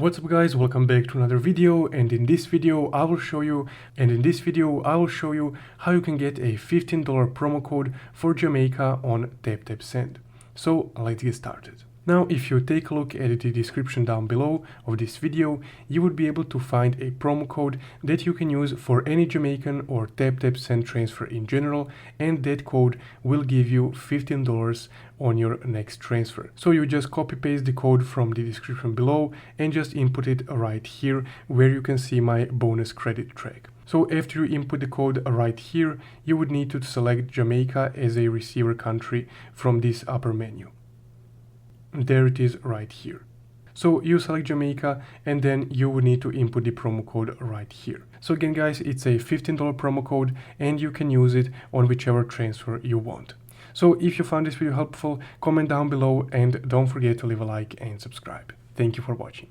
What's up guys, welcome back to another video, and in this video I will show you how you can get a $15 promo code for Jamaica on Taptap Send. So let's get started. Now if you take a look at the description down below of this video, you would be able to find a promo code that you can use for any Jamaican or Taptap Send transfer in general, and that code will give you $15 on your next transfer. So you just copy paste the code from the description below and just input it right here where you can see my bonus credit track. So after you input the code right here, you would need to select Jamaica as a receiver country from this upper menu. There it is right here. So you select Jamaica and then you will need to input the promo code right here. So again guys, it's a $15 promo code and you can use it on whichever transfer you want. So if you found this video helpful, comment down below and don't forget to leave a like and subscribe. Thank you for watching.